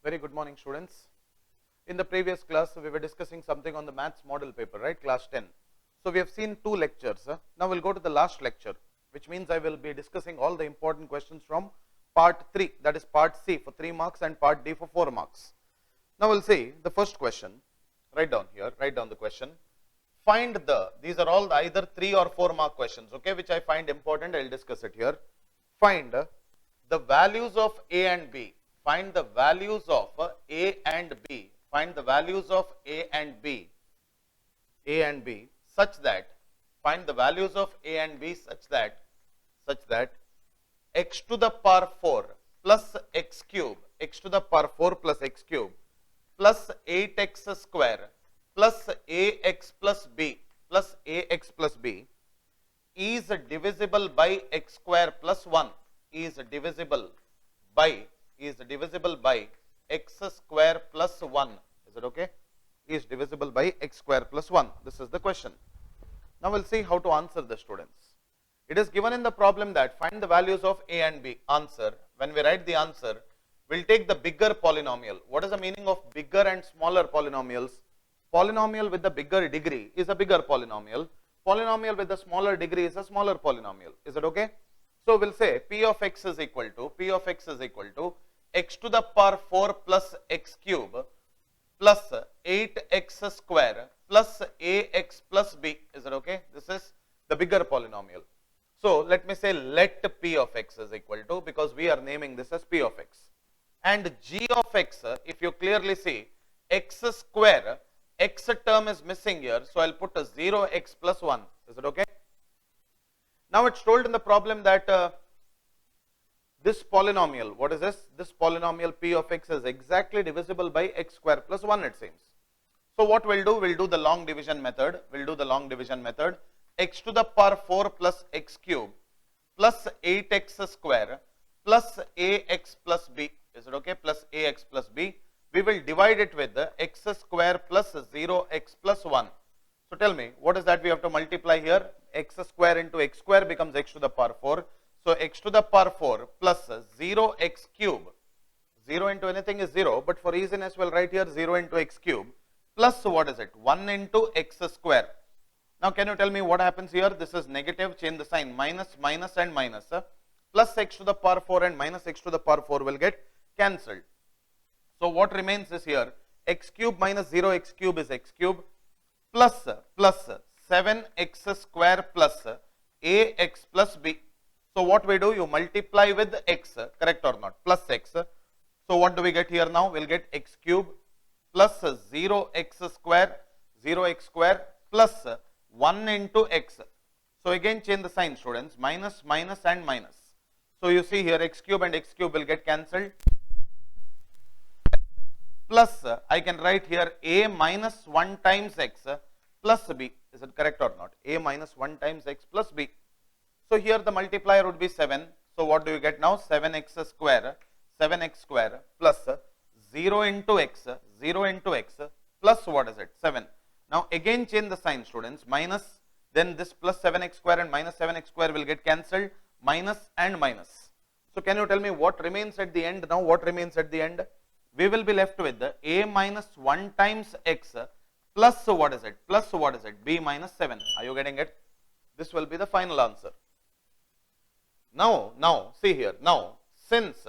Very good morning, students. In the previous class, we were discussing something on the maths model paper, right? Class 10. So we have seen 2 lectures. Now we'll go to the last lecture, which means I will be discussing all the important questions from part 3, that is part C for 3 marks and part D for 4 marks. Now we'll see the first question. Write down here, write down the question. Find the, these are all either 3 or 4 mark questions, okay, which I find important. I'll discuss it here. Find the values of A and B. Find the values of A and B. Find the values of A and B. A and B such that, find the values of A and B such that x to the power 4 plus x cube, x to the power 4 plus x cube plus 8x square plus ax plus b is divisible by x square plus 1, is divisible by x square plus 1. Is it okay? Is divisible by x square plus 1. This is the question. Now we'll see how to answer the students. It is given in the problem that find the values of A and B. Answer. When we write the answer, we'll take the bigger polynomial. What is the meaning of bigger and smaller polynomials? Polynomial with the bigger degree is a bigger polynomial. Polynomial with the smaller degree is a smaller polynomial. Is it okay? So we'll say P of x is equal to x to the power 4 plus x cube plus 8x square plus ax plus b. Is it okay? This is the bigger polynomial. So let me say let P of x is equal to, because we are naming this as P of x, and g of x, if you clearly see x square, x term is missing here, so I'll put a 0x plus 1. Is it okay? Now it's told in the problem that this polynomial, what is this? This polynomial P of x is exactly divisible by x square plus 1, it seems. So what we'll do? We'll do the long division method. X to the power 4 plus x cube plus 8x square plus ax plus b. Is it okay? Plus ax plus b. We will divide it with the x square plus 0x plus 1. So tell me, what is that we have to multiply here? X square into x square becomes x to the power 4. So x to the power 4 plus 0x cube. 0 into anything is 0, but for easiness we'll write here 0 into x cube plus what is it? 1 into x square. Now can you tell me what happens here? This is negative, change the sign, minus, minus and minus. Plus x to the power 4 and minus x to the power 4 will get cancelled. So what remains is here, x cube minus 0x cube is x cube plus 7x square plus ax plus b. So what we do, you multiply with x, correct or not, plus x. So what do we get here now? We'll get x cube plus 0x square plus 1 into x. So again change the sign, students, minus, minus and minus. So you see here x cube and x cube will get cancelled. Plus I can write here a minus 1 times x plus b. Is it correct or not? A minus 1 times x plus b. So here the multiplier would be 7. So what do you get now? 7x square plus 0 into x plus what is it? 7. Now again change the sign, students, minus, then this plus 7x square and minus 7x square will get cancelled, minus and minus. So can you tell me what remains at the end now? What remains at the end? We will be left with the a minus 1 times x plus what is it? B minus 7. Are you getting it? This will be the final answer. Now see here, since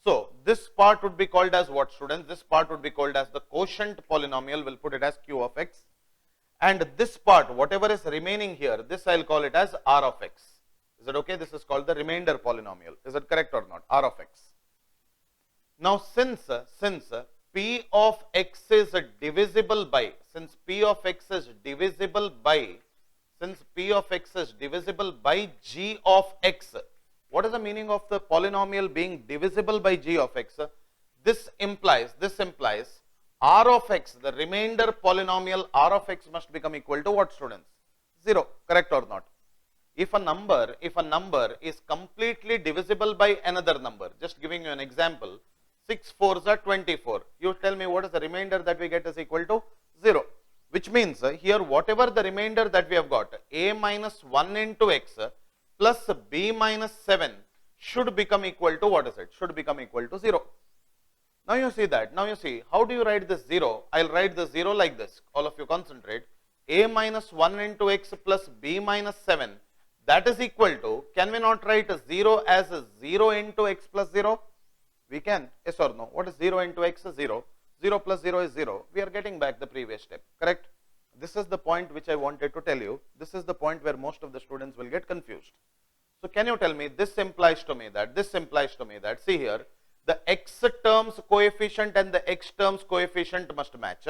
so this part would be called as what, students? This part would be called as the quotient polynomial. We'll put it as q of x, and this part, whatever is remaining here, this I'll call it as r of x. Is it okay? This is called the remainder polynomial. Is it correct or not? R of x. Now since p of x is divisible by, g of x, what is the meaning of the polynomial being divisible by g of x? This implies r of x, the remainder polynomial r of x must become equal to what, students? 0, correct or not? If a number is completely divisible by another number, just giving you an example, 6 4s are 24. You tell me what is the remainder that we get is equal to 0. Which means here whatever the remainder that we have got, a minus 1 into x plus b minus 7 should become equal to what is it? Should become equal to 0. Now you see that. Now you see, how do you write this 0? I'll write the 0 like this. All of you concentrate. A minus 1 into x plus b minus 7. That is equal to, can we not write a 0 as a 0 into x plus 0? We can. Yes or no? What is 0 into x? 0. 0 plus 0 is 0. We are getting back the previous step. Correct? This is the point which I wanted to tell you. This is the point where most of the students will get confused. So can you tell me, this implies to me that, see here, the x terms coefficient and the x terms coefficient must match,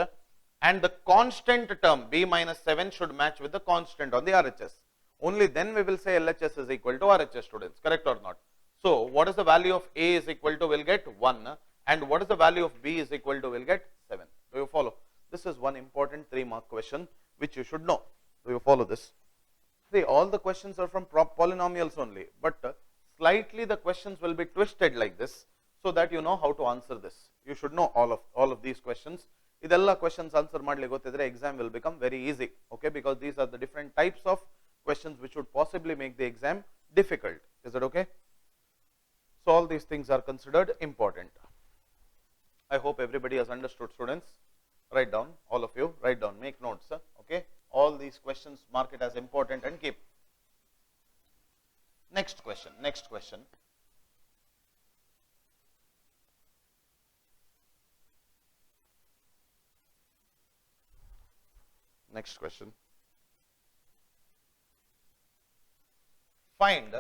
and the constant term b minus 7 should match with the constant on the RHS. Only then we will say LHS is equal to RHS, students, correct or not? So what is the value of A is equal to, will get 1, and what is the value of B is equal to, will get 7. Do you follow? This is one important 3-mark question which you should know. Do you follow this? See, all the questions are from polynomials only, but slightly the questions will be twisted like this, so that you know how to answer this. You should know all of these questions. Idella questions answer madli gottidre exam will become very easy, okay, because these are the different types of questions which would possibly make the exam difficult. Is it okay? So all these things are considered important. I hope everybody has understood, students. Write down, all of you, write down, make notes, okay. All these questions, mark it as important and keep. Next question, next question. Next question. Find,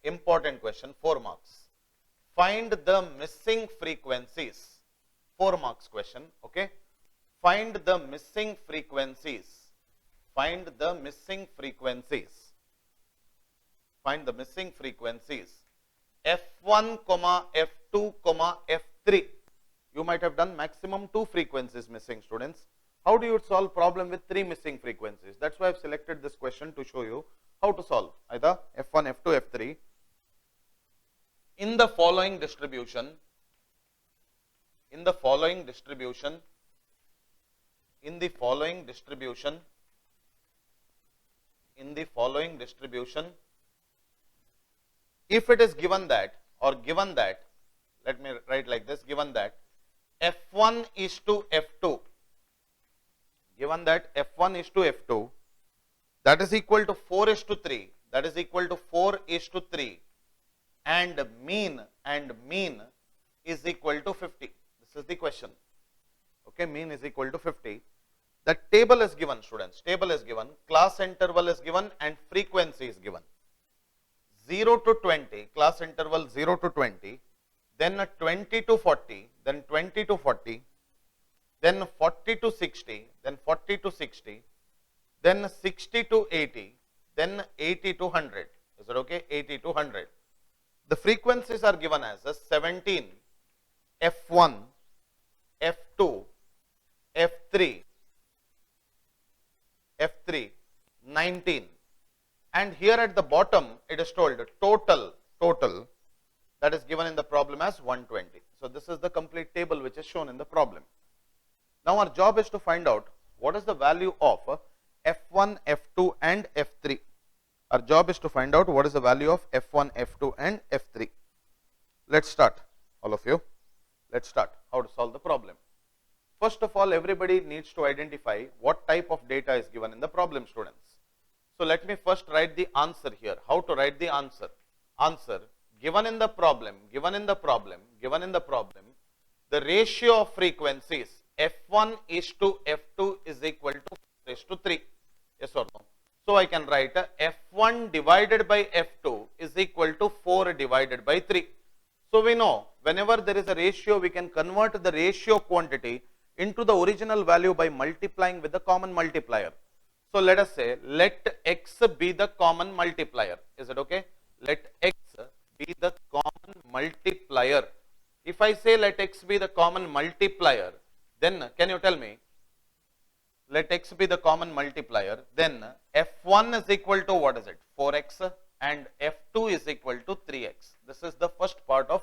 important question, 4 marks. Find the missing frequencies. 4 marks question, okay. Find the missing frequencies. Find the missing frequencies. Find the missing frequencies. F1, F2, F3. You might have done maximum 2 frequencies missing, students. How do you solve problem with 3 missing frequencies? That's why I've selected this question to show you how to solve either F1, F2, F3. In the following distribution, if it is given that, or given that, let me write like this, given that F1 is to F2, given that F1 is to F2, that is equal to 4 is to 3, that is equal to 4 is to 3, and mean is equal to 50. This is the question. Okay, mean is equal to 50. The table is given, students. Table is given, class interval is given, and frequency is given. 0 to 20, class interval 0 to 20, then 20 to 40, then 20 to 40, then 40 to 60, then 40 to 60, then 60 to 80, then 80 to 100. Is it okay? 80 to 100. The frequencies are given as 17, F1, F2, F3, 19, and here at the bottom it is told total that is given in the problem as 120. So this is the complete table which is shown in the problem. Now our job is to find out what is the value of F1, F2 and F3. Our job is to find out what is the value of F1, F2 and F3. Let's start, all of you. Let's start how to solve the problem. First of all, everybody needs to identify what type of data is given in the problem, students. So let me first write the answer here. How to write the answer? Answer given in the problem, the ratio of frequencies F1 is to F2 is equal to 4 is to 3. Yes or no? So I can write F1 divided by F2 is equal to 4 divided by 3. So we know whenever there is a ratio, we can convert the ratio quantity into the original value by multiplying with the common multiplier. So let us say, let x be the common multiplier. Is it okay? Let x be the common multiplier. If I say let x be the common multiplier, then can you tell me, let x be the common multiplier, then F1 is equal to what is it? 4x, and F2 is equal to 3x. This is the first part of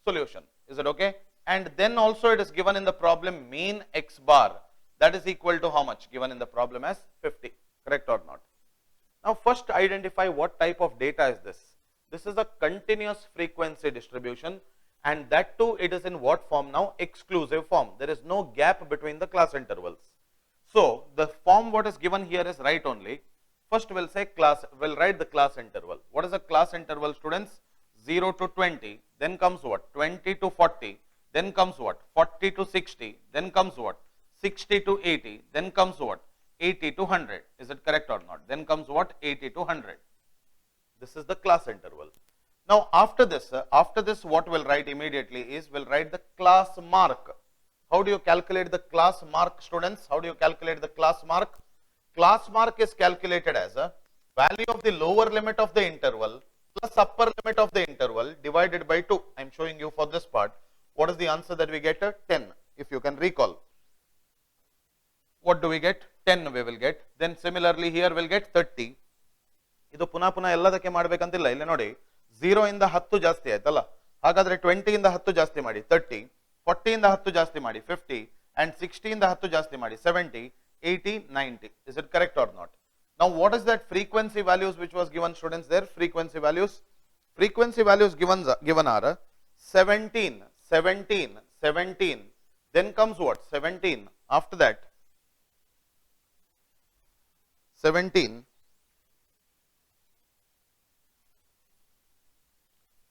solution. Is it okay? And then also it is given in the problem mean x bar, that is equal to how much? Given in the problem as 50. Correct or not? Now first identify what type of data is this. This is a continuous frequency distribution, and that too it is in what form now? Exclusive form. There is no gap between the class intervals. So the form what is given here is right only. First we'll say class, we'll write the class interval. What is a class interval, students? 0 to 20, then comes what? 20 to 40, then comes what? 40 to 60, then comes what? 60 to 80, then comes what? 80 to 100. Is it correct or not? Then comes what? 80 to 100. This is the class interval. Now after this what we'll write immediately is we'll write the class mark. How do you calculate the class mark, students? How do you calculate the class mark? Class mark is calculated as a value of the lower limit of the interval plus upper limit of the interval divided by 2. I am showing you for this part. What is the answer that we get? 10, if you can recall. What do we get? 10 we will get. Then similarly here we'll get 30. ಇದು ಪುನಃ ಪುನಃ ಎಲ್ಲದಕ್ಕೆ ಮಾಡಬೇಕಂತಿಲ್ಲ. ಇಲ್ಲಿ ನೋಡಿ 0 ಇಂದ 10 ಜಾಸ್ತಿ ಆಯ್ತಲ್ಲ, ಹಾಗಾದ್ರೆ 20 ಇಂದ 10 ಜಾಸ್ತಿ ಮಾಡಿ 30, 40 ಇಂದ 10 ಜಾಸ್ತಿ ಮಾಡಿ 50, and 60 ಇಂದ 10 ಜಾಸ್ತಿ ಮಾಡಿ 70, 80, 90. Is it correct or not? Now what is that frequency values which was given, students? There frequency values given are 17, 17, 17, then comes what? 17. After that 17,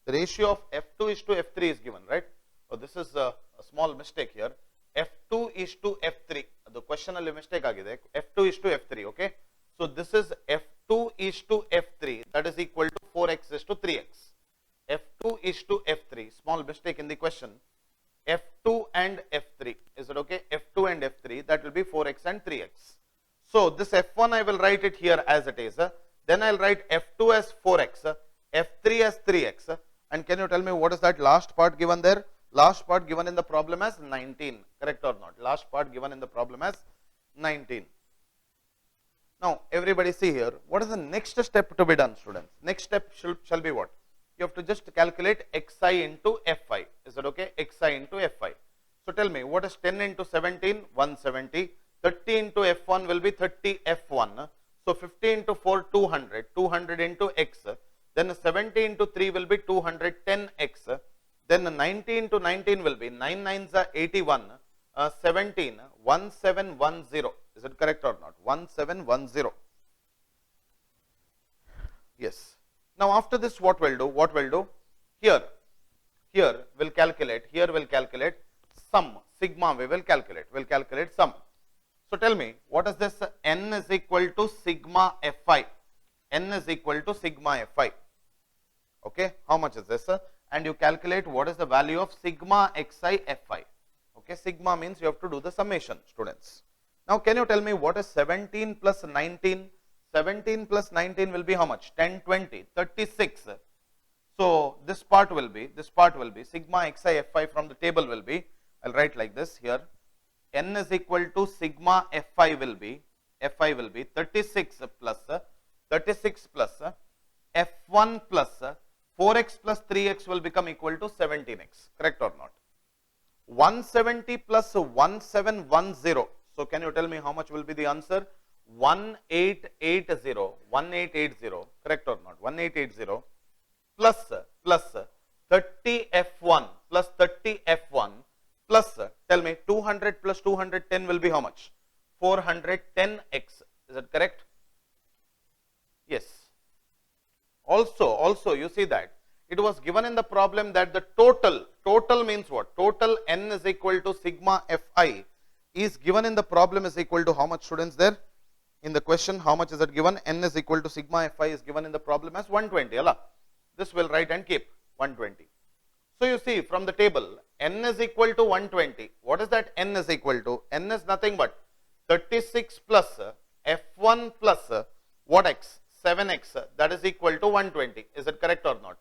the ratio of F2 is to F3 is given, right? So this is a small mistake here. F2 is to F3. The question alli mistake agide. F2 is to F3, okay? So this is F2 is to F3, that is equal to 4x is to 3x. F2 is to F3. Small mistake in the question. F2 and F3. Is it okay? F2 and F3, that will be 4x and 3x. So this F1 I will write it here as it is. Then I'll write F2 as 4x, F3 as 3x. And can you tell me what is that last part given there? Last part given in the problem as 19. Correct or not? Last part given in the problem as 19. Now everybody see here, what is the next step to be done, students? Next step shall be what? You have to just calculate xi into fi. Is it okay? Xi into fi. So tell me, what is 10 into 17? 170. 30 into f1 will be 30 f1. So 50 into 4, 200. 200 into x. Then 70 into 3 will be 210x. Then 90 into 19 will be 9 9s are 81. 17, 1710. Is it correct or not? 1710. Yes. Now after this what we'll do? What we'll do? Here we'll calculate. Here we'll calculate sum. Sigma we will calculate. We'll calculate sum. So tell me, what is this? N is equal to sigma fi. N is equal to sigma fi. Okay. How much is this? And you calculate what is the value of sigma xi fi. Okay. Sigma means you have to do the summation, students. Now can you tell me what is 17 plus 19? 17 plus 19 will be how much? 10, 20, 36. So this part will be sigma xi fi from the table will be, I'll write like this here. N is equal to sigma fi will be 36 plus f1 plus 4x plus 3x will become equal to 17x. Correct or not? 170 plus 1710. So can you tell me how much will be the answer? 1880. Correct or not? 1880 plus 30 f1 plus 30 f1 plus, tell me, 200 plus 210 will be how much? 410x. Is it correct? Yes. Also you see that it was given in the problem that the total means what? Total n is equal to sigma fi is given in the problem is equal to how much, students? There in the question, how much is it given? N is equal to sigma fi is given in the problem as 120. Allah. This will write and keep 120. So you see from the table, n is equal to 120. What is that n is equal to? N is nothing but 36 plus f1 plus what x? 7x, that is equal to 120. Is it correct or not?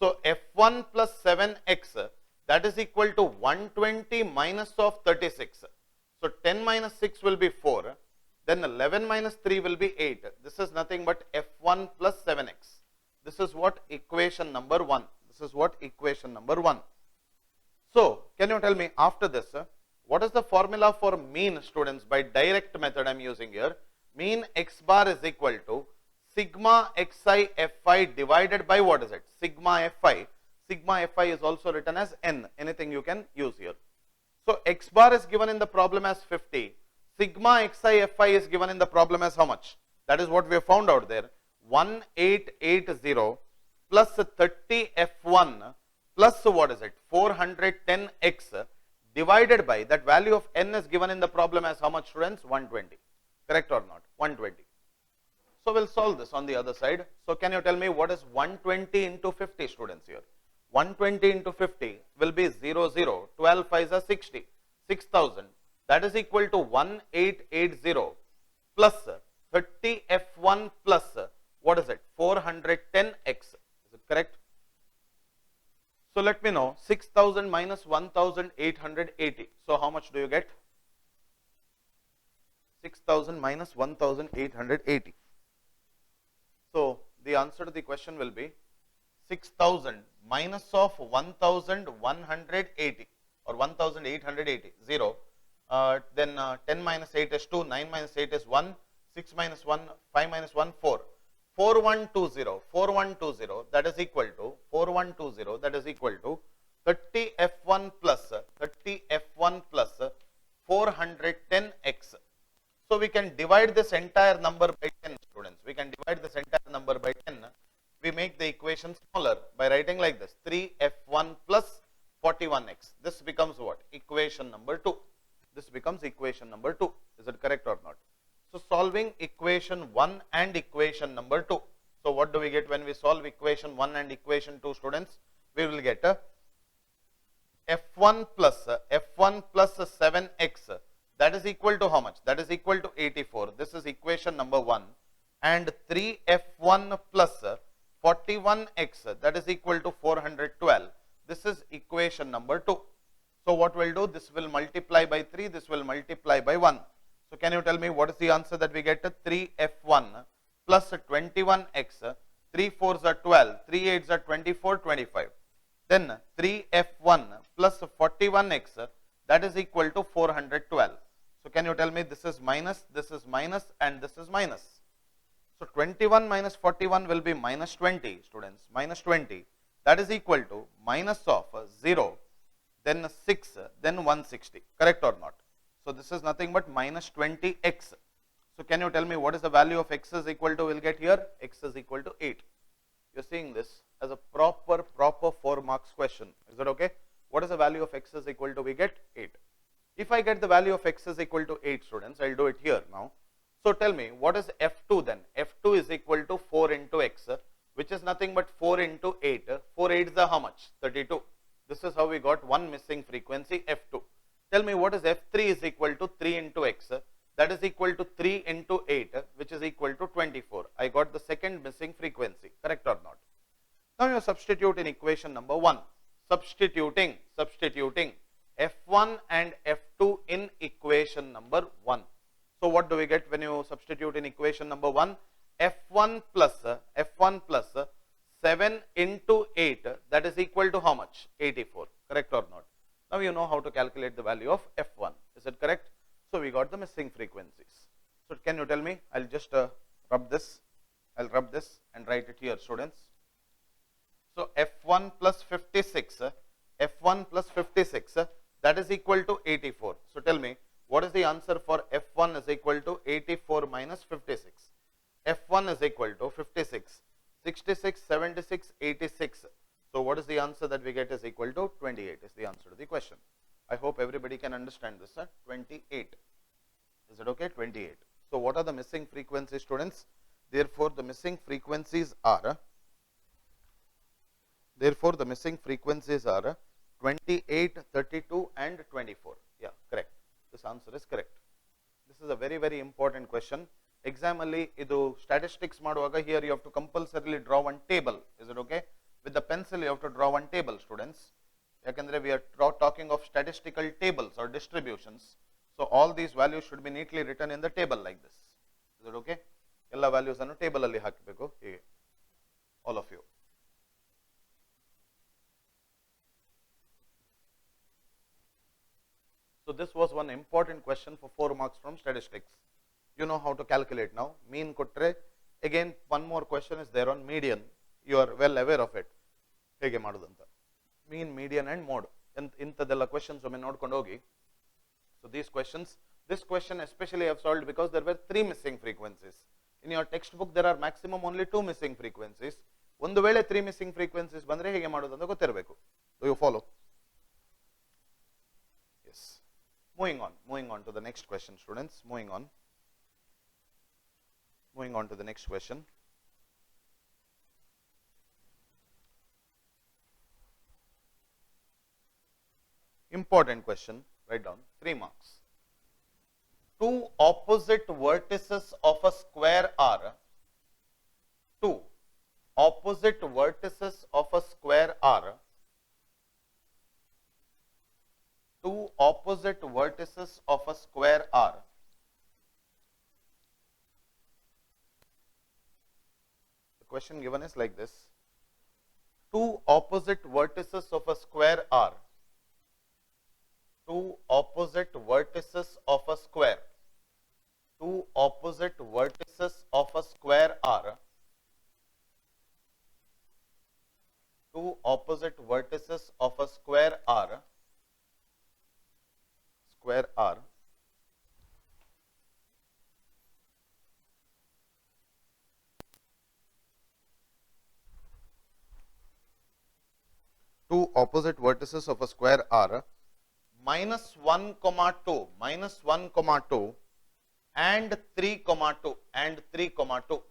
So f1 plus 7x, that is equal to 120 minus of 36. So 10 minus 6 will be 4. Then 11 minus 3 will be 8. This is nothing but f1 plus 7x. This is what? Equation number 1. This is what? Equation number 1. So can you tell me after this, what is the formula for mean, students? By direct method I am using here. Mean x bar is equal to sigma xi fi divided by what is it? Sigma fi. Sigma Fi is also written as n, anything you can use here. So x bar is given in the problem as 50. Sigma xi Fi is given in the problem as how much? That is what we have found out there. 1880 plus 30 F1 plus what is it? 410x divided by that value of n is given in the problem as how much, students? 120. Correct or not? 120. So we'll solve this on the other side. So can you tell me what is 120 into 50, students, here? 120 into 50 will be 00, 12 5s are 60, 6000. That is equal to 1880 plus 30 F1 plus what is it? 410x. Is it correct? So let me know 6000 minus 1880. So how much do you get? 6000 minus 1880. So the answer to the question will be 6000 minus of 1180 or 1880, 0. Then 10 minus 8 is 2, 9 minus 8 is 1, 6 minus 1, 5 minus 1, 4. 4120, 4120, that is equal to 4120, that is equal to 30 F1 plus 410x. So we can divide this entire number by 10, students. We can divide this entire number by 10. We make the equation smaller by writing like this: 3F1 plus 41x. This becomes what? Equation number 2. This becomes equation number 2. Is it correct or not? So solving equation 1 and equation number 2. So what do we get when we solve equation 1 and equation 2, students? We will get a F1 plus 7x. That is equal to how much? That is equal to 84. This is equation number 1. And 3F1 plus 41x, that is equal to 412. This is equation number 2. So what we'll do? This will multiply by 3. This will multiply by 1. So can you tell me what is the answer that we get? 3F1 plus 21x. 3 4s are 12. 3 8s are 24, 25. Then 3F1 plus 41x, that is equal to 412. So can you tell me this is minus, and this is minus. So 21 minus 41 will be minus 20, students, minus 20. That is equal to minus of 0, then 6, then 160. Correct or not? So this is nothing but minus 20x. So can you tell me what is the value of x is equal to? We'll get here x is equal to 8. You're seeing this as a proper 4 marks question. Is that okay? What is the value of x is equal to? We get 8. If I get the value of x is equal to 8, students, I'll do it here now. So tell me what is f2 then? F2 is equal to 4 into x, which is nothing but 4 into 8. 4 8s are how much? 32. This is how we got one missing frequency, f2. Tell me what is f3 is equal to 3 into x. That is equal to 3 into 8, which is equal to 24. I got the second missing frequency. Correct or not? Now you substitute in equation number 1. Substituting f1 and f2 in equation number 1. So what do we get when you substitute in equation number 1? f1 plus 7 into 8, that is equal to how much? 84. Correct or not? Now you know how to calculate the value of f1. Is it correct? So we got the missing frequencies. So can you tell me? I'll just rub this. I'll rub this and write it here, students. So f1 plus 56, that is equal to 84. So tell me, what is the answer for f1 is equal to 84 minus 56? f1 is equal to 56, 66, 76, 86. So what is the answer that we get is equal to 28 is the answer to the question. I hope everybody can understand this, 28. Is it okay? 28. So what are the missing frequencies, students? Therefore, the missing frequencies are 28, 32 and 24. Yeah, correct. This answer is correct. This is a very, very important question. Exam alli idu statistics maduvaga, here you have to compulsorily draw one table. Is it okay? With the pencil you have to draw one table, students. Yakandre we are talking of statistical tables or distributions. So all these values should be neatly written in the table like this. Is it okay? Ella values annu table alli hakbeku. All of you. So this was one important question for 4 marks from statistics. You know how to calculate now. Mean kotre. Again, one more question is there on median. You are well aware of it. Hege madudanta. mean, median and mode. Intadella questions ಒಮ್ಮೆ ನೋಡ್ಕೊಂಡು ಹೋಗಿ. So these questions, this question especially I have solved because there were 3 missing frequencies. In your textbook there are maximum only 2 missing frequencies. ಒಂದು ವೇಳೆ 3 missing frequencies ಬಂದ್ರೆ ಹೇಗೆ ಮಾಡೋದು ಅಂತ ಗೊತ್ತಿರಬೇಕು. Do you follow? Yes. Moving on to the next question, students. Moving on to the next question. Important question, write down, 3 marks. Two opposite vertices of a square are, two opposite vertices of a square are, two opposite vertices of a square are, the question given is like this: two opposite vertices of a square are, two opposite vertices of a square, two opposite vertices of a square are, two opposite vertices of a square are, two opposite vertices of a square are minus 1 comma 2 and 3 comma 2 and 3 comma 2.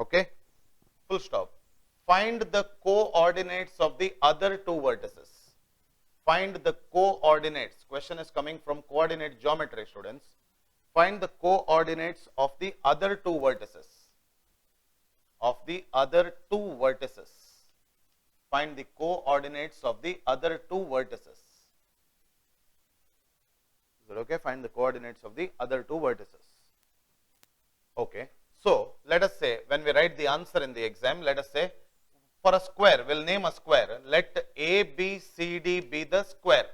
Okay, full stop. Find the coordinates of the other two vertices. Find the coordinates. Question is coming from coordinate geometry, students. Find the coordinates of the other two vertices. Of the other two vertices. Find the coordinates of the other two vertices. Is it okay? Find the coordinates of the other two vertices. Okay. So, let us say, when we write the answer in the exam, let us say, for a square, we will name a square. Let ABCD be the square,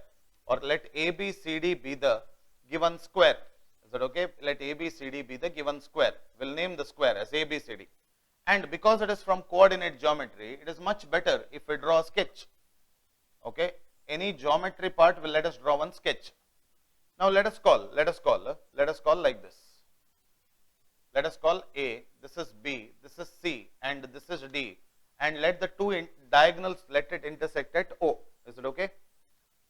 or let ABCD be the given square. Is it okay? Let ABCD be the given square. We will name the square as ABCD. And because it is from coordinate geometry, it is much better if we draw a sketch. Okay? Any geometry part will let us draw one sketch. Now let us call like this. Let us call A, this is B, this is C, and this is D, and let the two diagonals, let it intersect at O. Is it okay?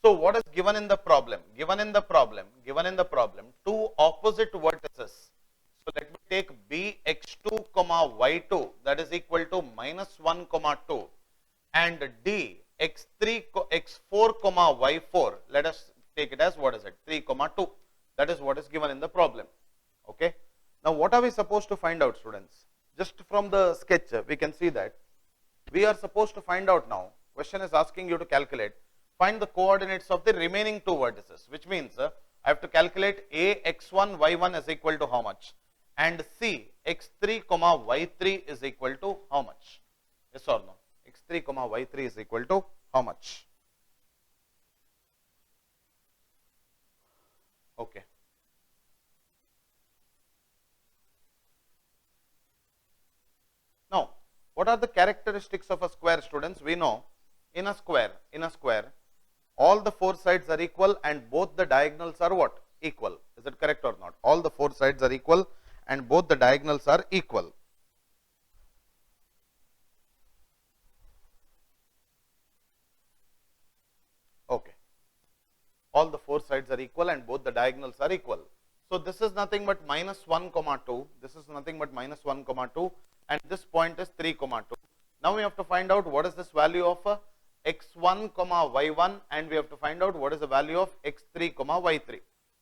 So what is given in the problem? Given in the problem, two opposite vertices. So let me take bx2 comma y2, that is equal to minus 1 comma 2, and D x4 comma y4, let us take it as, what is it, 3 comma 2. That is what is given in the problem. Okay. Now what are we supposed to find out, students? Just from the sketch we can see that we are supposed to find out now. Question is asking you to calculate, find the coordinates of the remaining two vertices, which means I have to calculate A x1 y1 is equal to how much, and C x3 comma y3 is equal to how much? Yes or no? x3 comma y3 is equal to how much? Okay. Now, what are the characteristics of a square, students? We know in a square, all the four sides are equal and both the diagonals are what? Equal. Is it correct or not? All the four sides are equal and both the diagonals are equal. Okay. All the four sides are equal and both the diagonals are equal. So this is nothing but minus 1 comma 2. This is nothing but minus 1 comma 2. And this point is 3 comma 2. Now we have to find out what is this value of x1 comma y1, and we have to find out what is the value of x3 comma y3.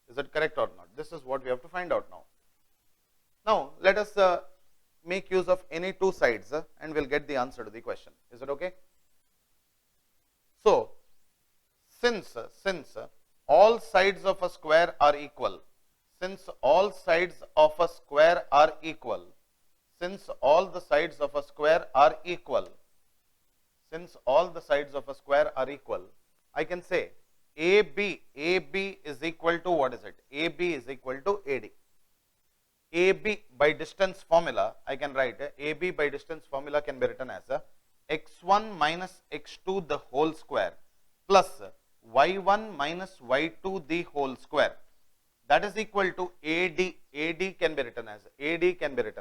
Is that correct or not? This is what we have to find out now. Now let us make use of any two sides and we'll get the answer to the question. Is it okay? So since all sides of a square are equal, since all sides of a square are equal, since all the sides of a square are equal, since all the sides of a square are equal, I can say AB is equal to, what is it? AB is equal to AD. AB by distance formula, I can write AB by distance formula can be written as x1 minus x2 the whole square plus y1 minus y2 the whole square. That is equal to AD. AD can be written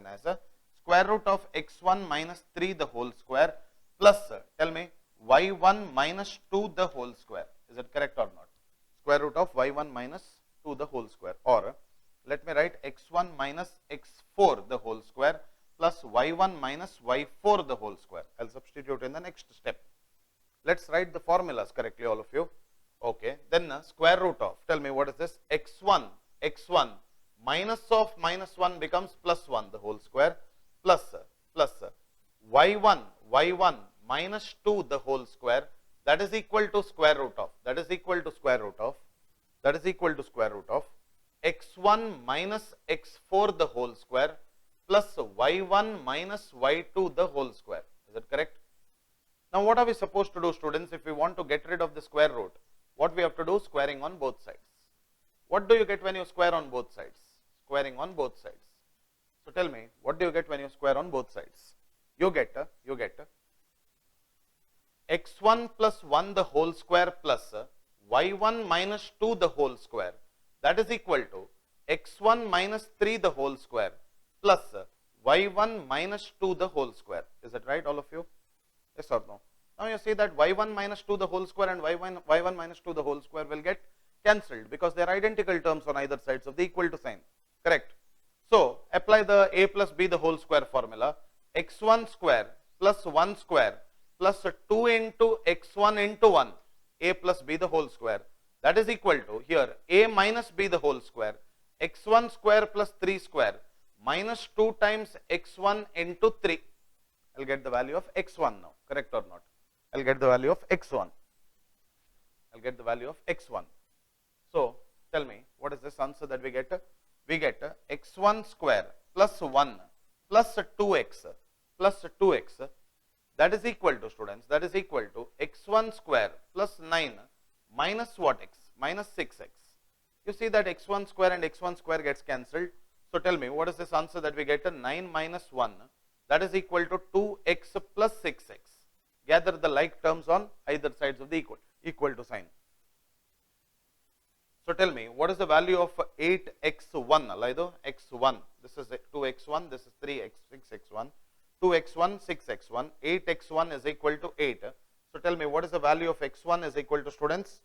as a square root of x1 minus 3 the whole square plus tell me y1 minus 2 the whole square. Is it correct or not? Square root of y1 minus 2 the whole square, or let me write x1 minus x4 the whole square plus y1 minus y4 the whole square. I will substitute in the next step. Let us write the formulas correctly, all of you. Okay, then square root of, tell me what is this, x1 minus of minus 1 becomes plus 1 the whole square plus y1 minus 2 the whole square, that is equal to square root of x1 minus x4 the whole square plus y1 minus y2 the whole square. Is it correct? Now what are we supposed to do, students? If we want to get rid of the square root, what we have to do? Squaring on both sides. What do you get when you square on both sides? Squaring on both sides. So tell me, what do you get when you square on both sides? You get x1 plus 1 the whole square plus y1 minus 2 the whole square, that is equal to x1 minus 3 the whole square plus y1 minus 2 the whole square. Is that right, all of you? Yes or no? Now you see that y1 minus 2 the whole square and y1 minus 2 the whole square will get cancelled because they are identical terms on either sides of the equal to sign. Correct? So apply the a plus b the whole square formula. X1 square plus 1 square plus 2 into x1 into 1, a plus b the whole square, that is equal to here a minus b the whole square, x1 square plus 3 square minus 2 times x1 into 3. I'll get the value of x1 now. Correct or not? I'll get the value of x1. So tell me, what is this answer that we get? We get x1 square plus 1 plus 2x that is equal to, students, that is equal to x1 square plus 9 minus what x? Minus 6x. You see that x1 square and x1 square gets cancelled. So tell me, what is this answer that we get? 9 minus 1, that is equal to 2x plus 6x. Gather the like terms on either sides of the equal to sign. So tell me, what is the value of 8x1? Alaido, x1. This is 2x1, this is 3x, 6x1. 2x1, 6x1, 8x1 is equal to 8. So tell me, what is the value of x1 is equal to, students?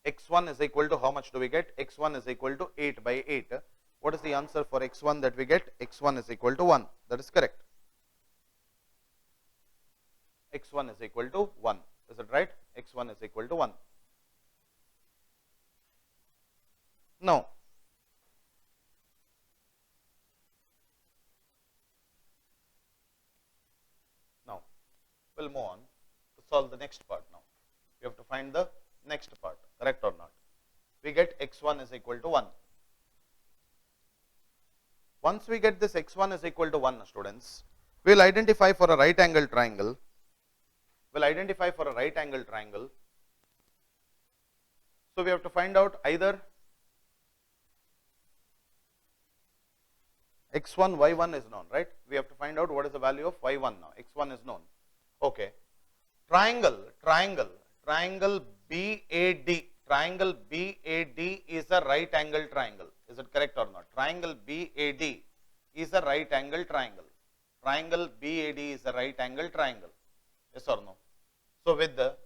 X1 is equal to, how much do we get? X1 is equal to 8 by 8. What is the answer for x1 that we get? X1 is equal to 1. That is correct. X1 is equal to 1. Is it right? X1 is equal to 1. Now, we'll move on to solve the next part now. We have to find the next part, correct or not? We get x1 is equal to 1. Once we get this x1 is equal to 1, students, we will identify for a right angle triangle. So we have to find out either x1, y1 is known, right? We have to find out what is the value of y1 now. X1 is known. Okay. Triangle BAD. Triangle BAD is a right angle triangle. Is it correct or not? Triangle BAD is a right angle triangle. Triangle BAD is a right angle triangle. Yes or no? So with the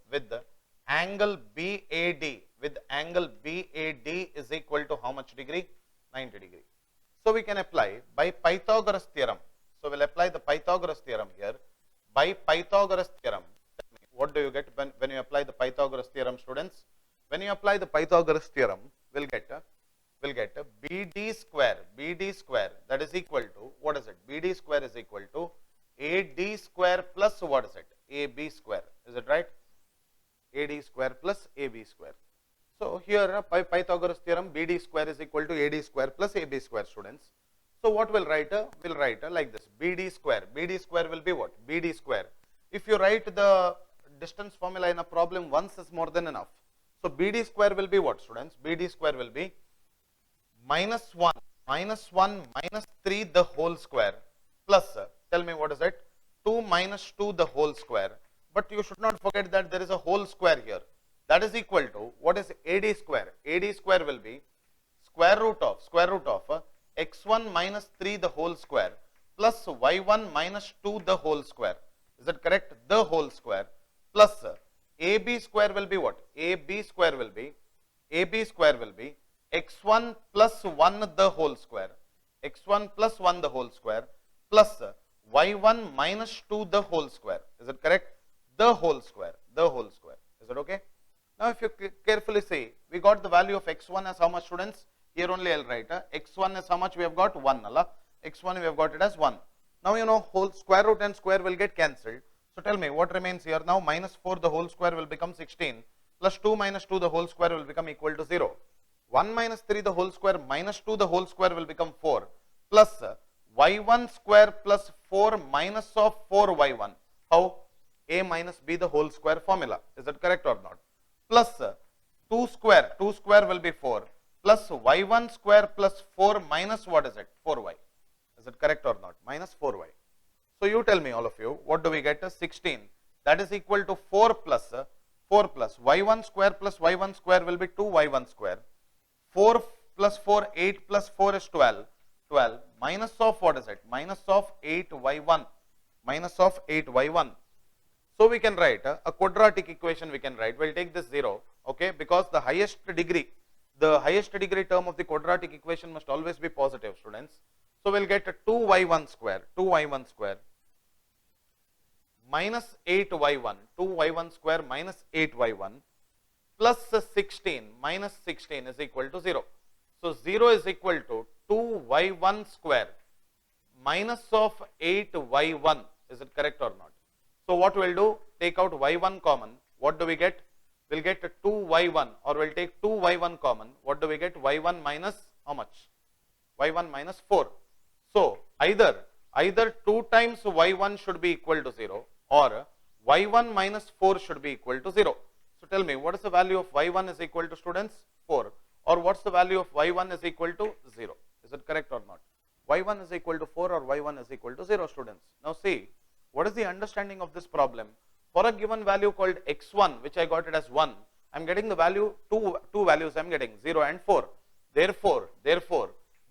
angle BAD, is equal to how much degree? 90 degree. So we can apply by Pythagoras theorem. So we'll apply the Pythagoras theorem here. By Pythagoras theorem, what do you get when you apply the Pythagoras theorem, students? When you apply the Pythagoras theorem, we'll get BD square, that is equal to, what is it? BD square is equal to AD square plus what is it? AB square. Is it right? AD square plus AB square. So here by Pythagoras theorem, BD square is equal to AD square plus AB square, students. So what we'll write? We'll write like this, BD square. BD square will be what? BD square. If you write the distance formula in a problem once is more than enough. So BD square will be what, students? BD square will be minus 1 minus 3 the whole square plus, tell me what is it? 2 minus 2 the whole square, but you should not forget that there is a whole square here. That is equal to, what is AD square? AD square will be square root of x1 minus 3 the whole square plus y1 minus 2 the whole square. Is that correct? The whole square plus AB square will be what? AB square will be x1 plus 1 the whole square, x1 plus 1 the whole square plus y1 minus 2 the whole square. Is it correct? The whole square. Is it okay? Now, if you carefully see, we got the value of x1 as how much, students? Here only I'll write. X1 is how much we have got? 1. X1 we have got it as 1. Now, you know, whole square root and square will get cancelled. So, tell me what remains here now? Minus 4 the whole square will become 16 plus 2 minus 2 the whole square will become equal to 0. 1 minus 3 the whole square minus 2 the whole square will become 4 plus y1 square plus 4 minus of 4y1. How? A minus b the whole square formula. Is that correct or not? Plus 2 square will be 4 plus y1 square plus 4 minus what is it? 4y. Is it correct or not? Minus 4y. So, you tell me, all of you, what do we get? 16. That is equal to 4 plus y1 square plus y1 square will be 2y1 square. 4 plus 4, 8 plus 4 is 12. 12 minus of what is it? Minus of 8y1. Minus of 8y1. So, we can write a quadratic equation we can write. We will take this 0, okay, because the highest degree term of the quadratic equation must always be positive, students. So, we will get a 2y1 square minus 8y1, 2y1 square minus 8y1 plus 16 minus 16 is equal to 0. So, 0 is equal to 2y1 square minus of 8y1. Is it correct or not? So, what we will do? Take out y1 common. What do we get? We will get 2y1, or we will take 2y1 common. What do we get? y1 minus how much? y1 minus 4. So, either 2 times y1 should be equal to 0 or y1 minus 4 should be equal to 0. So, tell me, what is the value of y1 is equal to, students? 4. Or what is the value of y1 is equal to 0? Is it correct or not? y1 is equal to 4 or y1 is equal to 0, students. Now, see, what is the understanding of this problem? For a given value called x1, which I got it as 1, I am getting the value, two values I am getting, 0 and 4. Therefore,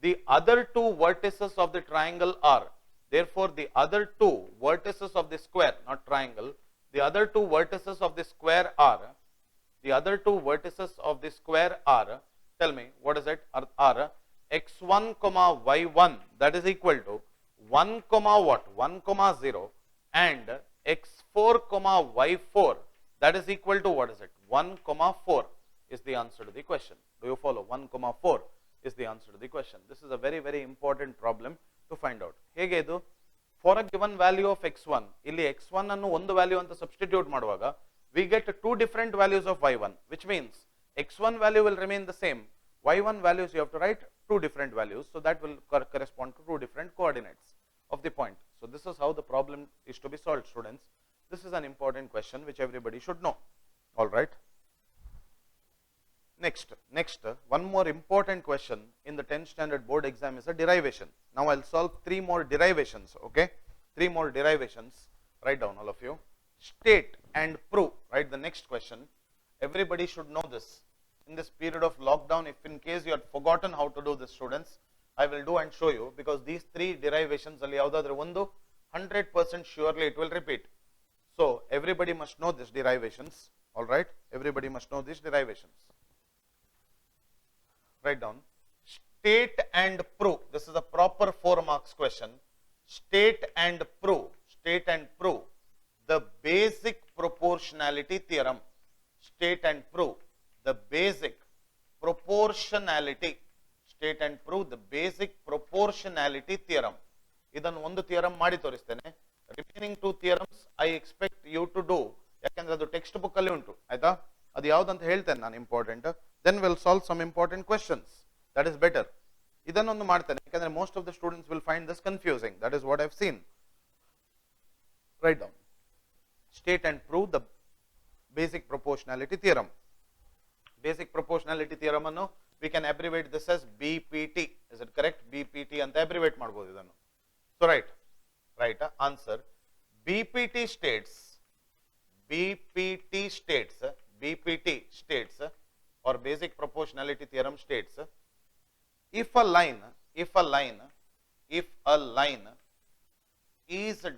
the other two vertices of the triangle are, the other two vertices of the square, not triangle, the other two vertices of the square are, tell me, what is it? Are x1 comma y1, that is equal to 1 comma what? 1 comma 0, and x4 comma y4, that is equal to what is it? 1 comma 4 is the answer to the question. Do you follow? 1 comma 4 is the answer to the question. This is a very, very important problem to find out. Hege idu? For a given value of x1, illi x1 annu ಒಂದು value anta substitute ಮಾಡುವಾಗ, we get two different values of y1, which means x1 value will remain the same. y1 values you have to write two different values, so that will correspond to two different coordinates of the point. So, this is how the problem is to be solved, students. This is an important question which everybody should know. All right. Next, one more important question in the 10th standard board exam is a derivation. Now, I will solve 3 more derivations, okay? 3 more derivations. Write down, all of you. State and prove, right? The next question. Everybody should know this. In this period of lockdown, if in case you had forgotten how to do this, students, I will do and show you, because these 3 derivations alli yavudadru ಒಂದು 100% surely it will repeat. So, everybody must know these derivations. All right? Everybody must know these derivations. Write down. State and prove. This is a proper 4 marks question. State and prove. State and prove the basic proportionality theorem. State and prove the basic proportionality. State and prove the basic proportionality theorem. ಇದನ್ನು ಒಂದು theorem ಮಾಡಿ ತೋರಿಸ್ತೇನೆ. Remaining 2 theorems I expect you to do, ಯಾಕಂದ್ರೆ ಅದು text book ಅಲ್ಲಿ ಉಂಟು, ಆಯ್ತಾ? ಅದು ಯಾವ್ದಂತ ಹೇಳ್ತೇನೆ ನಾನು, important. Then will solve some important questions. That is better. ಇದನ್ನೊಂದು ಮಾಡ್ತೇನೆ, ಯಾಕಂದ್ರೆ most of the students will find this confusing. That is what I have seen. Write down. State and prove the basic proportionality theorem. Basic proportionality theorem annu we can abbreviate this as BPT. Is it correct? BPT anta abbreviate ಮಾಡಬಹುದು ಇದನ್ನು. So right answer, BPT states, BPT states, BPT states, or basic proportionality theorem states, if a line is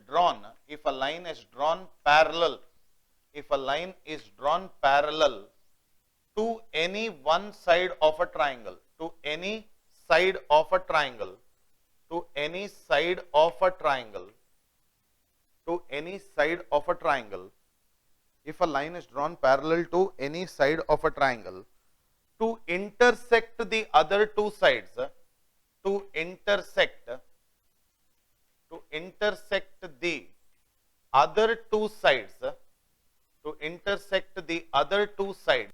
drawn, if a line is drawn parallel, if a line is drawn parallel to any one side of a triangle, to any side of a triangle, to any side of a triangle, to any side of a triangle, if a line is drawn parallel to any side of a triangle, to intersect the other two sides, to intersect the other two sides, to intersect the other two sides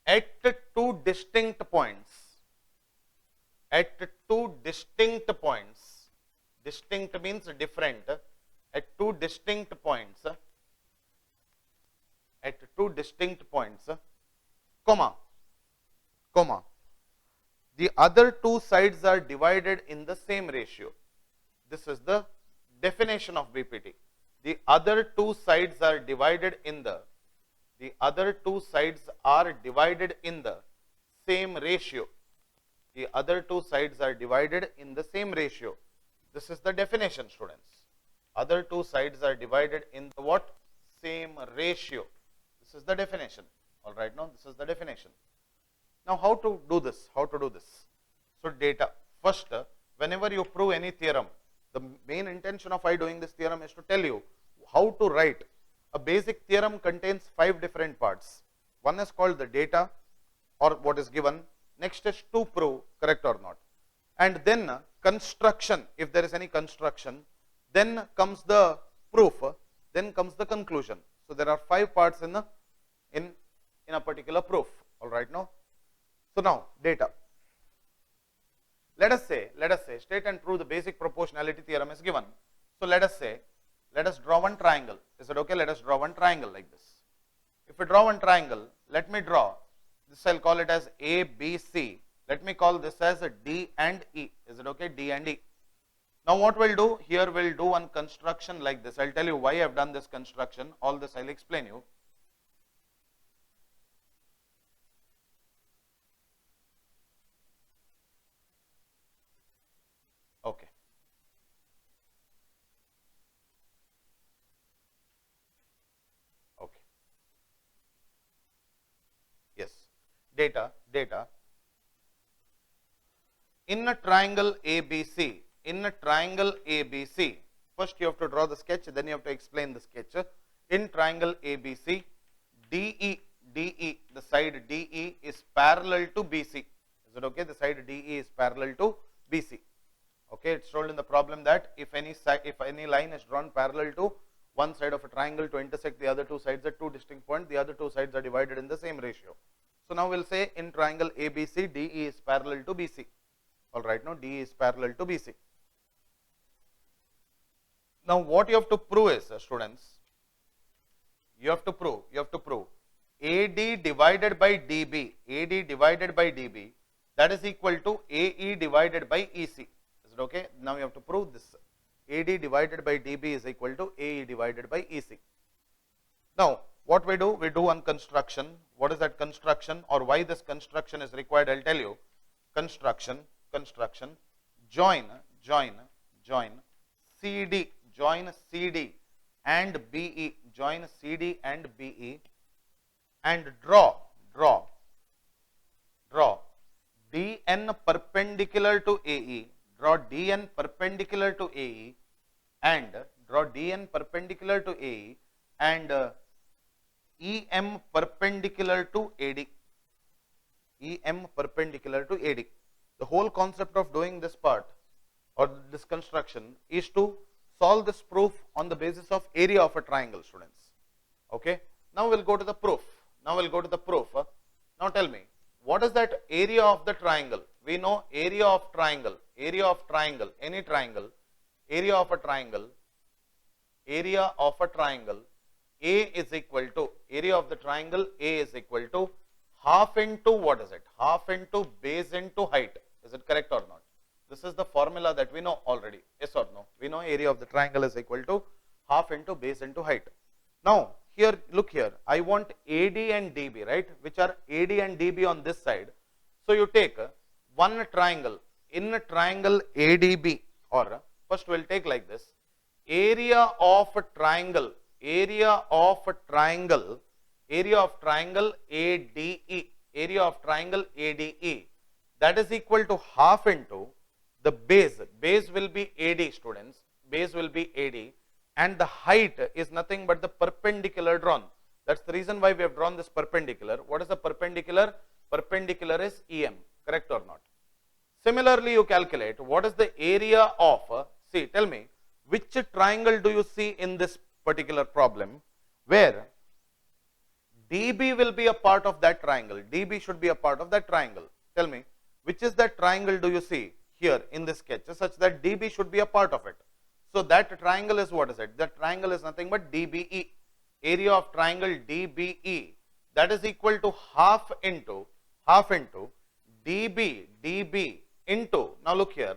at two distinct points, at two distinct points, distinct means different, at two distinct points, at two distinct points, comma, comma, the other two sides are divided in the same ratio. This is the definition of BPT. The other two sides are divided in the same ratio. The other two sides are divided in the same ratio. This is the definition, students. Other two sides are divided in the what? Same ratio. This is the definition. All right, now this is the definition. Now, how to do this? How to do this? So, data. First, whenever you prove any theorem, the main intention of I doing this theorem is to tell you how to write. A basic theorem contains 5 different parts. One is called the data, or what is given. Next is to prove correct or not. And then construction, if there is any construction. Then comes the proof, then comes the conclusion. So, there are 5 parts in a particular proof. All right, now. So, now data. Let us say, state and prove the basic proportionality theorem is given. So, let us draw one triangle. Is it okay? Let us draw one triangle like this. If we draw one triangle, let me draw, this I will call it as A, B, C. Let me call this as a D and E. Is it okay? D and E. Now, what we'll do here, we'll do one construction like this. I'll tell you why I've done this construction. All this I'll explain you. Okay. Okay. Yes. Data. In a triangle ABC, first you have to draw the sketch, then you have to explain the sketch. In triangle ABC, DE, the side DE is parallel to BC. Is it okay? The side DE is parallel to BC. Okay, it's told in the problem that if any line is drawn parallel to one side of a triangle to intersect the other two sides at two distinct points, the other two sides are divided in the same ratio. So, now we'll say in triangle ABC, DE is parallel to BC. All right, now DE is parallel to BC. Now, what you have to prove is, students, you have to prove AD divided by DB, that is equal to AE divided by EC. Is it okay? Now, you have to prove this. AD divided by DB is equal to AE divided by EC. Now, what we do? We do one construction. What is that construction, or why this construction is required? I'll tell you. Construction, join CD, and BE, and draw DN perpendicular to AE, and draw DN perpendicular to AE, and EM perpendicular to AD. The whole concept of doing this part or this construction is to solve this proof on the basis of area of a triangle, students. Okay. Now, we'll go to the proof. Now, tell me, what is that area of the triangle? We know area of triangle, any triangle, area of a triangle, A is equal to, area of the triangle A is equal to half into, what is it? Half into base into height. Is it correct or not? This is the formula that we know already. Yes or no? We know area of the triangle is equal to half into base into height. Now here, look here, I want AD and DB, right, which are AD and DB on this side. So you take one triangle, in a triangle ADB, or first we will take like this, area of a triangle, area of a triangle, area of triangle ADE, area of triangle ADE, that is equal to half into the base, base will be AD students, base will be AD, and the height is nothing but the perpendicular drawn. That's the reason why we have drawn this perpendicular. What is the perpendicular? Perpendicular is EM, correct or not? Similarly, you calculate what is the area of, see, tell me, which triangle do you see in this particular problem where DB will be a part of that triangle, DB should be a part of that triangle. Tell me, which is that triangle do you see here in this sketch such that DB should be a part of it? So that triangle is, what is it? That triangle is nothing but DBE, area of triangle DBE, that is equal to half into DB into, now look here,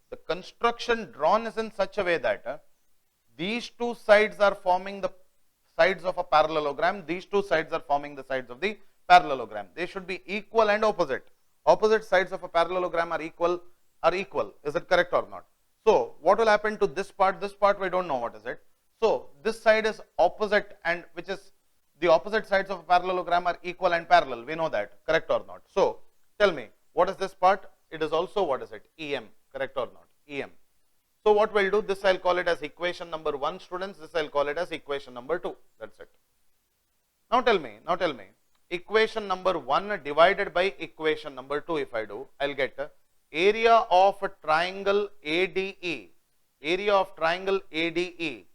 the construction drawn is in such a way that these two sides are forming the sides of a parallelogram, these two sides are forming the sides of the parallelogram. They should be equal and opposite. Opposite sides of a parallelogram are equal, is it correct or not? So what will happen to this part? This part we don't know what is it. So this side is opposite, and which is the opposite sides of a parallelogram are equal and parallel. We know that, correct or not? So tell me, what is this part? It is also, what is it? EM, correct or not? EM. So what we'll do, this I'll call it as equation number 1 students, this I'll call it as equation number 2. That's it. Now tell me, equation number 1 divided by equation number 2 if I do, I'll get area of a triangle ADE, area of triangle ADE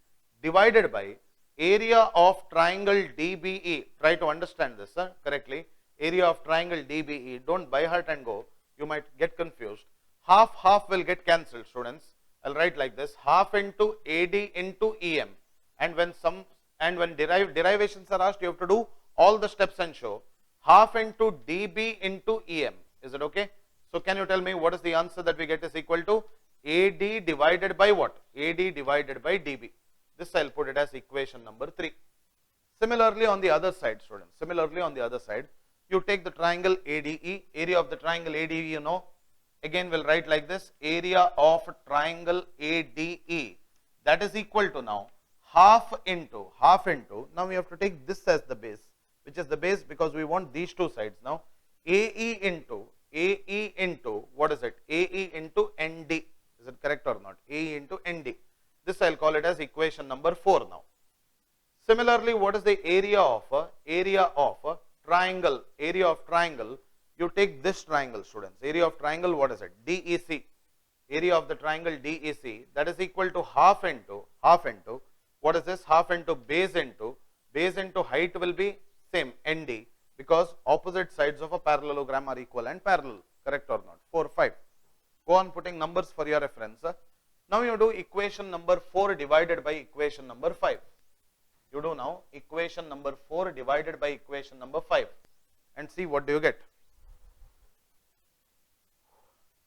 divided by area of triangle DBE. Try to understand this correctly. Area of triangle DBE, don't by heart and go, you might get confused. Half will get cancelled students. I'll write like this, half into AD into EM, and when derivations are asked, you have to do all the steps and show half into DB into EM. Is it okay? So can you tell me what is the answer that we get is equal to AD divided by what? AD divided by DB. This I'll put it as equation number 3. Similarly on the other side students, you take the triangle ADE, area of the triangle ADE, you know, again we'll write like this, area of triangle ADE, that is equal to now half into, now we have to take this as the base, which is the base because we want these two sides now, AE into, what is it? AE into ND, is it correct or not? AE into ND. This I'll call it as equation number 4 now. Similarly, what is the area of triangle? Area of triangle, you take this triangle students, area of triangle, what is it? DEC, area of the triangle DEC, that is equal to half into, what is this? Half into base into height will be same, ND, because opposite sides of a parallelogram are equal and parallel, correct or not? 4, 5. Go on putting numbers for your reference. Now you do equation number 4 divided by equation number 5. You do now equation number 4 divided by equation number 5 and see what do you get.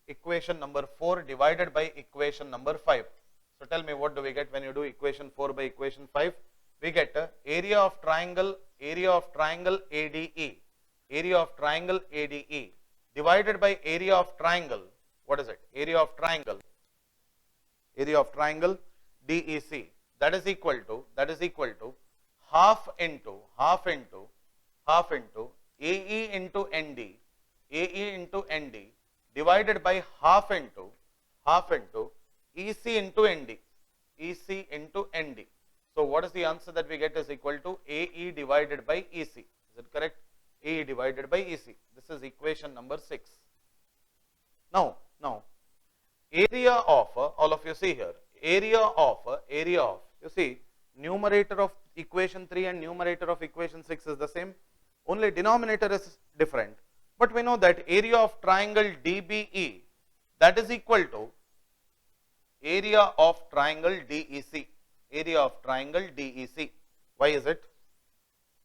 Equation number 4 divided by equation number 5. So tell me what do we get when you do equation 4 by equation 5? We get area of triangle ADE, area of triangle ADE divided by area of triangle, what is it? Area of triangle DEC, that is equal to half into AE into ND divided by half into EC into ND. So what is the answer that we get is equal to AE divided by EC. Is it correct? AE divided by EC. This is equation number 6. Now area of, all of you see here, area of, you see, numerator of equation 3 and numerator of equation 6 is the same, only denominator is different. But we know that area of triangle DBE, that is equal to area of triangle DEC, area of triangle DEC. Why is it?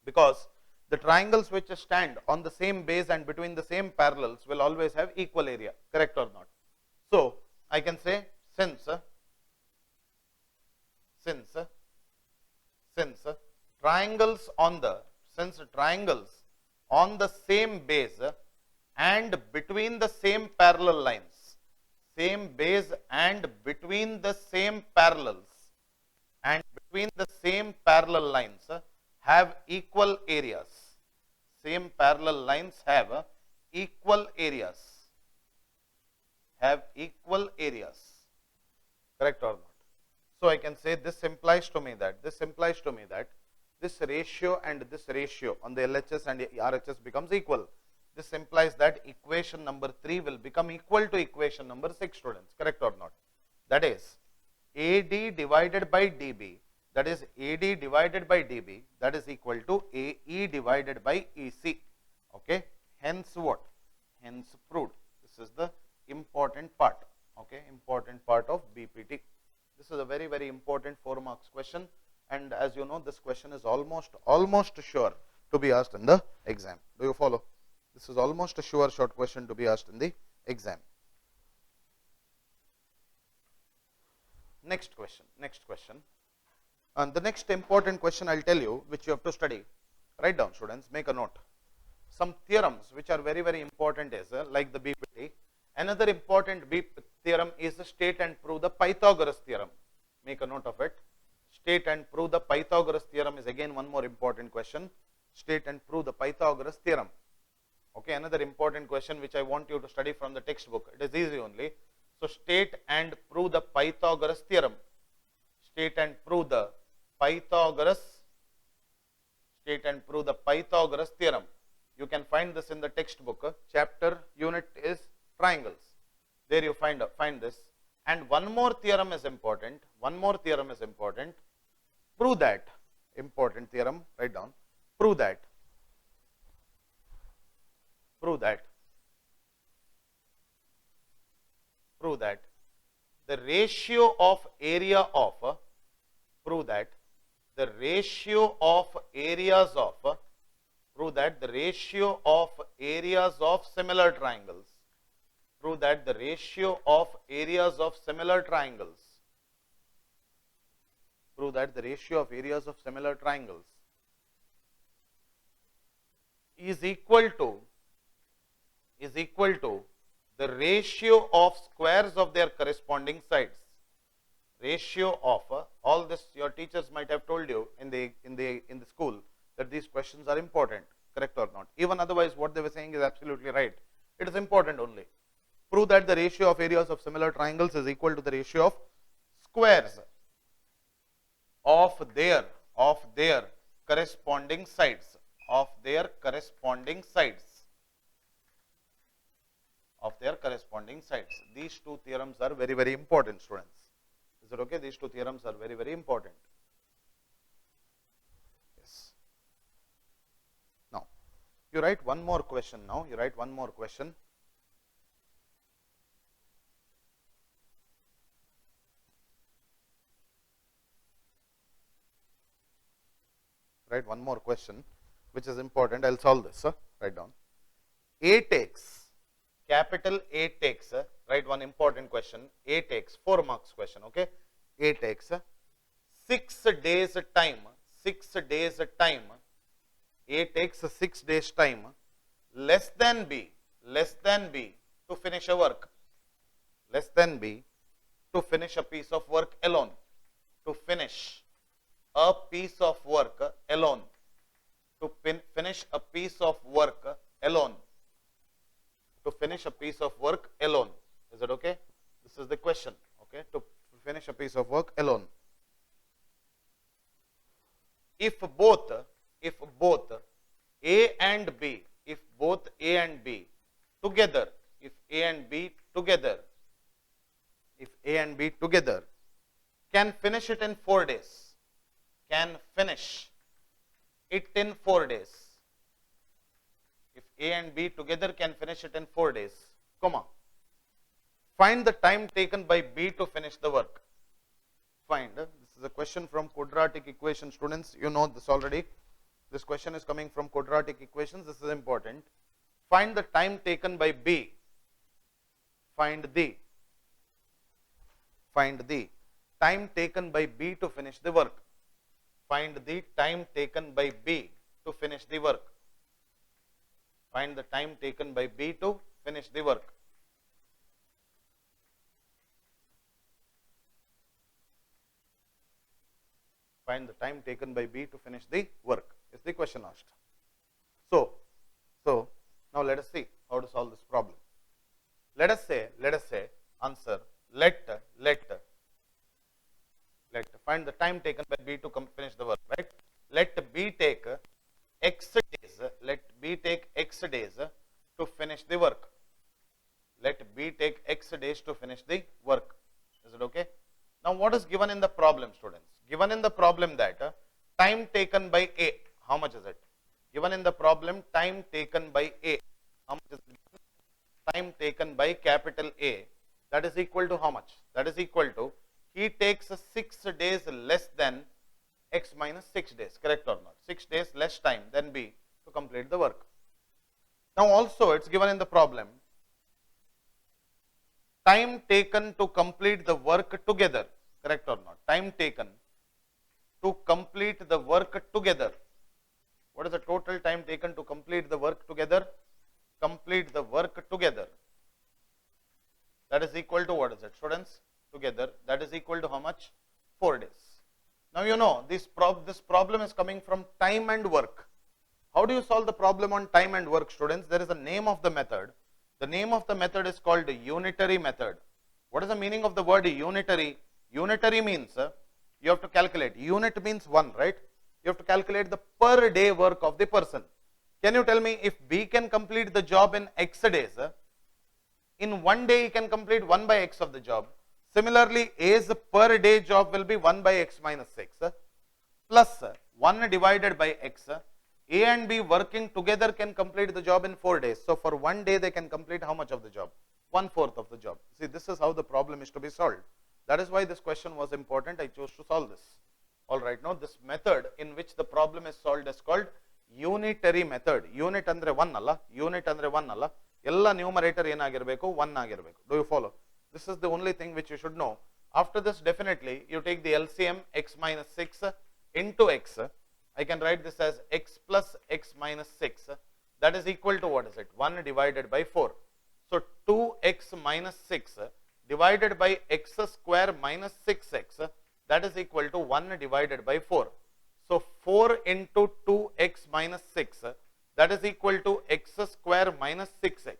Because the triangles which stand on the same base and between the same parallels will always have equal area, correct or not? So I can say since since triangles on the since triangles on the same base and between the same parallel lines, same base and between the same parallels and between the same parallel lines have equal areas. Same parallel lines have equal areas. Have equal areas. Correct or not? So I can say this implies to me that this ratio and this ratio on the LHS and RHS becomes equal. This implies that equation number 3 will become equal to equation number 6, students. Correct or not? That is AD divided by DB, that is AD divided by DB, that is equal to AE divided by EC. Okay. Hence what? Hence proved. This is the important part. Okay. Important part of BPT. This is a very, very important 4 marks question, and as you know, this question is almost sure to be asked in the exam. Do you follow? This is almost a sure short question to be asked in the exam. Next question. And the next important question I will tell you, which you have to study. Write down, students, make a note. Some theorems which are very, very important is like the BPT. Another important theorem is state and prove the Pythagoras theorem. Make a note of it. State and prove the Pythagoras theorem is again one more important question. State and prove the Pythagoras theorem. Okay, another important question which I want you to study from the textbook. It is easy only. So, state and prove the Pythagoras theorem. State and prove the Pythagoras. State and prove the Pythagoras theorem. You can find this in the textbook. Chapter unit is triangles. There you find this. And one more theorem is important. Prove that. Important theorem. Write down. Prove that. The ratio of area of the ratio of areas of similar triangles. Prove that the ratio of areas of similar triangles. Prove that the ratio of areas of similar triangles is equal to the ratio of squares of their corresponding sides. Ratio of all this your teachers might have told you in the school that these questions are important. Correct or not? Even otherwise, what they were saying is absolutely right. It is important only. Prove that the ratio of areas of similar triangles is equal to the ratio of squares of their corresponding sides. These two theorems are very, very important, students. Is it okay? These two theorems are very, very important. Yes. Now, you write one more question now. Write one more question. Which is important. I will solve this. Write down. A takes, capital A takes, write one important question. A takes, 4 marks question. Okay. A takes 6 days time. A takes 6 days time less than B to finish a work. Less than B to finish a piece of work alone. To finish a piece of work alone. To finish a piece of work alone. To finish a piece of work alone. Is it okay? This is the question. Okay. To finish a piece of work alone. If both A and B together, can finish it in 4 days. Can finish it in 4 days. If A and B together can finish it in 4 days, comma. Find the time taken by B to finish the work. Find. This is a question from quadratic equation, students. You know this already. This question is coming from quadratic equations. This is important. Find the time taken by B. Find the time taken by B to finish the work. Find the time taken by B to finish the work. Find the time taken by B to finish the work. Find the time taken by B to finish the work is the question asked. So now let us see how to solve this problem. Let us say answer, let find the time taken by B to finish the work, right? Let B take X days, let B take X days to finish the work. Let B take X days to finish the work. Is it okay? Now what is given in the problem, students? Given in the problem that time taken by A, how much is it? Given in the problem, time taken by A, how much is it? Time taken by capital A, that is equal to how much? That is equal to, he takes 6 days less than X minus 6 days, correct or not? 6 days less time than B to complete the work. Now also it's given in the problem, time taken to complete the work together, correct or not? Time taken to complete the work together. What is the total time taken to complete the work together? Complete the work together. That is equal to what is it, students? Together, that is equal to how much? 4 days. Now you know this problem is coming from time and work. How do you solve the problem on time and work, students? There is a name of the method. The name of the method is called unitary method. What is the meaning of the word unitary? Unitary means you have to calculate. Unit means 1, right? You have to calculate the per day work of the person. Can you tell me if B can complete the job in X days, in 1 day he can complete 1 by X of the job. Similarly, A's per day job will be 1 by X minus 6 plus 1 divided by X. A and B working together can complete the job in 4 days. So for 1 day they can complete how much of the job? 1/4 of the job. See, this is how the problem is to be solved. That is why this question was important. I chose to solve this. All right, now this method in which the problem is solved is called unitary method. Unit andre 1 alla, unit andre 1 alla. Ella numerator ಏನಾಗಿರಬೇಕು 1 ಆಗಿರಬೇಕು. Do you follow? This is the only thing which you should know. After this, definitely you take the LCM x minus 6 into x. I can write this as x plus x minus 6. That is equal to what is it? 1 divided by 4. So 2x minus 6 divided by x square minus 6x, that is equal to 1 divided by 4. So 4 into 2x minus 6, that is equal to x square minus 6x.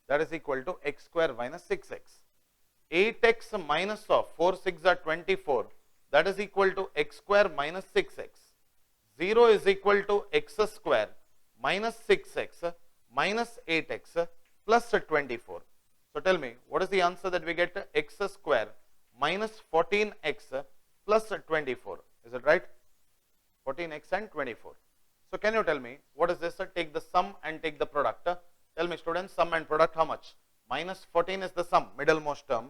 That is equal to x square minus 6x. 8x minus of 4 6 are 24. That is equal to x square minus 6x. 0 is equal to x square minus 6x minus 8x plus 24. So tell me, what is the answer that we get? X square minus 14x plus 24. Is it right? 14x and 24. So can you tell me, what is this? Take the sum and take the product. Tell me, students, sum and product how much? Minus 14 is the sum, middlemost term.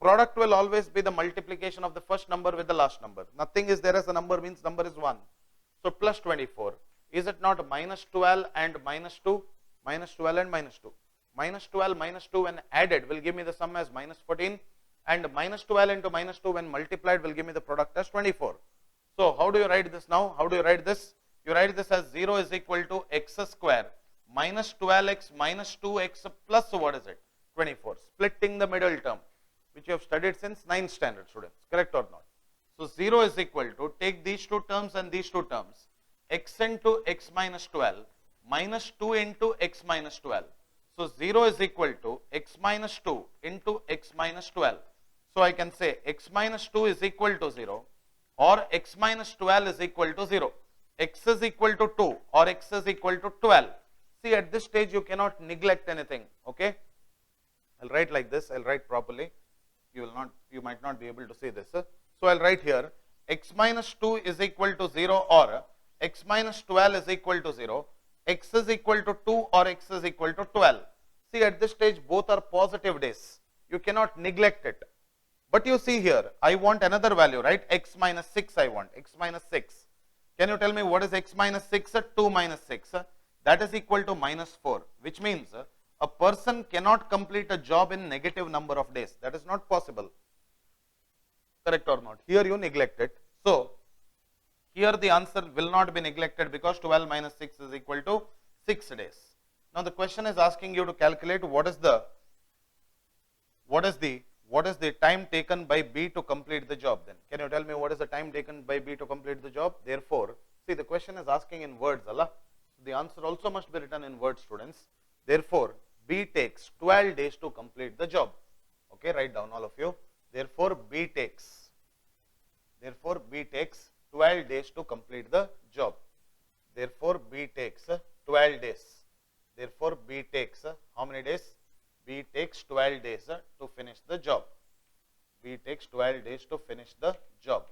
Product will always be the multiplication of the first number with the last number. Nothing is there as a number means number is 1. So plus 24. Is it not minus 12 and minus 2? Minus 12 and minus 2. Minus 12 minus 2 when added will give me the sum as minus 14, and minus 12 into minus 2 when multiplied will give me the product as 24. So how do you write this now? How do you write this? You write this as 0 is equal to x square minus 12x minus 2x plus what is it? 24. Splitting the middle term, which you have studied since 9th standard, students. Correct or not? So 0 is equal to, take these two terms and these two terms, x into x minus 12 minus 2 into x minus 12. So 0 is equal to x minus 2 into x minus 12. So I can say x minus 2 is equal to 0 or x minus 12 is equal to 0. X is equal to 2 or x is equal to 12. See, at this stage you cannot neglect anything. Okay, I'll write like this. I'll write properly. You might not be able to see this. So I'll write here x minus 2 is equal to 0 or x minus 12 is equal to 0. X is equal to 2 or x is equal to 12. See, at this stage both are positive days. You cannot neglect it. But you see here, I want another value, right? X minus 6 I want. X minus 6. Can you tell me what is x minus 6? 2 minus 6. That is equal to minus 4. Which means a person cannot complete a job in negative number of days. That is not possible. correct or not? Here you neglect it. So, here the answer will not be neglected because 12 minus 6 is equal to 6 days. Now, the question is asking you to calculate what is the time taken by B to complete the job then. Can you tell me what is the time taken by B to complete the job? Therefore, see the question is asking in words, Allah. The answer also must be written in words, students. Therefore, B takes 12 days to complete the job. Okay, write down all of you. Therefore, B takes 12 days to complete the job. Therefore, B takes 12 days. Therefore, B takes how many days? B takes 12 days to finish the job. B takes 12 days to finish the job.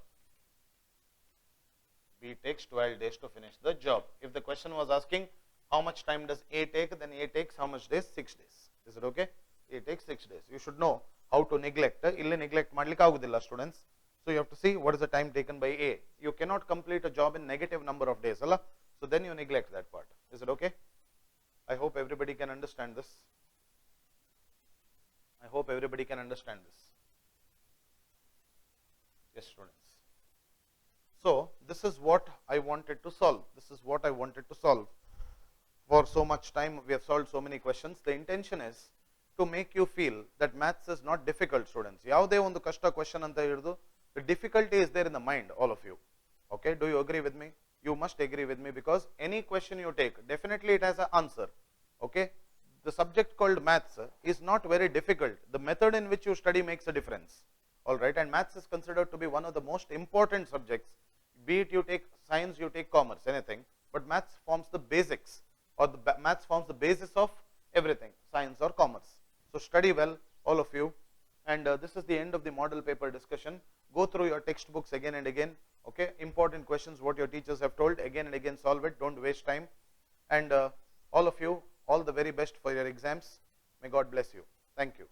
B takes 12 days to finish the job. If the question was asking how much time does A take, then A takes how much days? 6 days. Is it okay? A takes 6 days. You should know how to neglect. Illi neglect madlike agudilla, students. So you have to see what is the time taken by A. You cannot complete a job in negative number of days, Allah. So then you neglect that part. Is it okay? I hope everybody can understand this. I hope everybody can understand this. Yes, students. So this is what I wanted to solve. This is what I wanted to solve. For so much time, we have solved so many questions. The intention is to make you feel that maths is not difficult, students. Yavade ondu kashta question anta hididu, the difficulty is there in the mind, all of you. Okay, do you agree with me? You must agree with me because any question you take, definitely it has an answer. Okay, the subject called maths is not very difficult. The method in which you study makes a difference. All right, and maths is considered to be one of the most important subjects. Be it you take science, you take commerce, anything, but maths forms the basics, or the maths forms the basis of everything, science or commerce. So study well, all of you, and this is the end of the model paper discussion. Go through your textbooks again and again. Okay, important questions what your teachers have told, again and again solve it. Don't waste time, and all of you, all the very best for your exams. May God bless you. Thank you.